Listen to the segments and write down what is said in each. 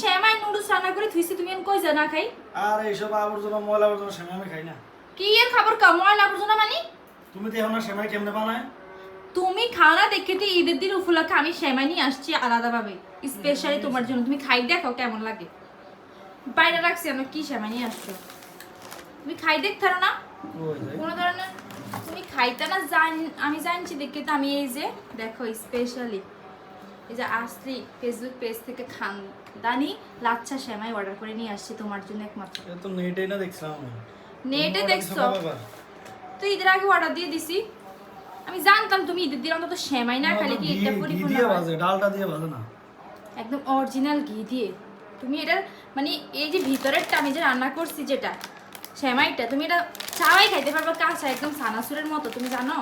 সেমাই noodles রান্না করে থুইছি, তুমি কই যা না খাই? আর এইসব আবর্জনা ময়লা আবর্জনা সেমাই আমি খাই না। কি এর খাবার কা ময়লা আবর্জনা মানে? তুমি দেখো না সেমাই কেমনে বানায়? তুমি খাও না দেখে তো ঈদের দিন উপলক্ষে আমি সেমাই নিয়ে আসছি আলাদাভাবে স্পেশালি তোমার জন্য। তুমি খাই দেখো কেমন লাগে। বাইরে রাখছি আমি, কি সেমাই নিয়ে আসছো তুমি খাই দেখতে না ওই যে কোনো ধরনের। তুমি খাইতে না আমি জানছি দেখে তো আমি এই যে দেখো স্পেশালি এই যে আসলি ফেসবুক পেজ থেকে খানদানি লাচ্ছা সেমাই অর্ডার করে নিয়ে আসছি তোমার জন্য একমাত্র। এ তো নেটেই না দেখছিলাম আমি। নেটে তুমি দেখছো? order দিছো কবে? তো ঈদের আগে অর্ডার দিয়ে দিছি। আমি জানতাম তুমি ঈদের দিন অন্তত সেমাই না খালি কি একটা ঘি পরিপূর্ণ দিয়ে হয়। ভাজে, ডালটা দিয়ে ভাজে না। একদম অরিজিনাল ঘি দিয়ে তুমি এটার মানে এই যে ভিতরেরটা আমি যে রান্না করছি যেটা সেমাইটা, তুমি এটা চাওয়াই খাইতে পারবে কাঁচা একদম সানাসুরের মতো। তুমি জানো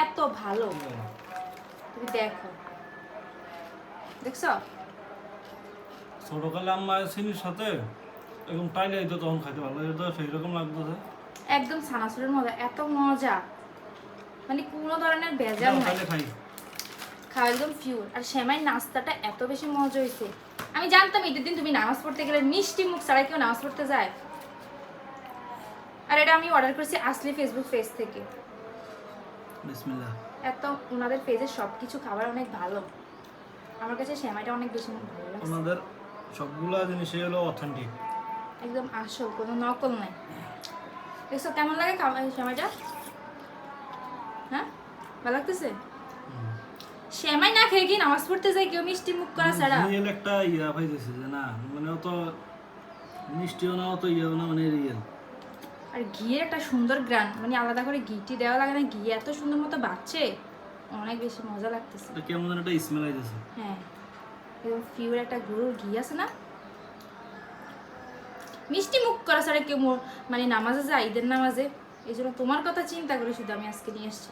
এত ভালো। তুমি দেখো, দেখছো? ছোটকালে আম্মা চিনির সাথে এরকম টাইলে হইতো তখন খাইতে ভালো লাগতো, সেই রকম লাগতো। একদম সানাসুরের মজা, এত মজা মানে কোনো ধরনের ভেজাল নাই। খাই খাওয়া একদম পিওর। আর সেমাই নাস্তাটা এত বেশি মজা হয়েছে। আমি জানতাম ঈদের দিন তুমি নামাজ পড়তে গেলে মিষ্টি মুখ ছাড়া কেউ নামাজ পড়তে যায়। আর এটা আমি অর্ডার করেছি আসলি ফেসবুক পেজ থেকে। বিসমিল্লাহ। এত ওনাদের পেজের সব কিছু খাবার অনেক ভালো। আমার কাছে সেমাইটা অনেক বেশি ভালো লাগছে। ওনাদের সবগুলা জিনিসই হলো অথেন্টিক। একদম আসল, কোনো নকল নাই। দেখছো কেমন লাগে সেমাইটা? হ্যাঁ ভালো লাগতেছে? সেমাই না খেয়ে কি নামাজ পড়তে যায় কেউ মিষ্টি মুখ করা ছাড়া? রিয়েল একটা ইয়া পাইতেছে যে না মানে অত মিষ্টিও না অত ইয়েও না, মানে রিয়েল। আর ঘিয়ের একটা সুন্দর গ্রান, মানে আলাদা করে ঘিটি দেওয়া লাগে না, ঘি এত সুন্দর মতো বাড়ছে, অনেক বেশি মজা লাগতেছে। এটা কেমন যেন একটা স্মেল আইতেছে। হ্যাঁ একদম পিওর একটা গরুর ঘি আছে না। মিষ্টি মুখ করা ছাড়া কেউ মানে নামাজে যায় ঈদের নামাজে, এই জন্য তোমার কথা চিন্তা করে শুধু আমি আজকে নিয়ে এসছি।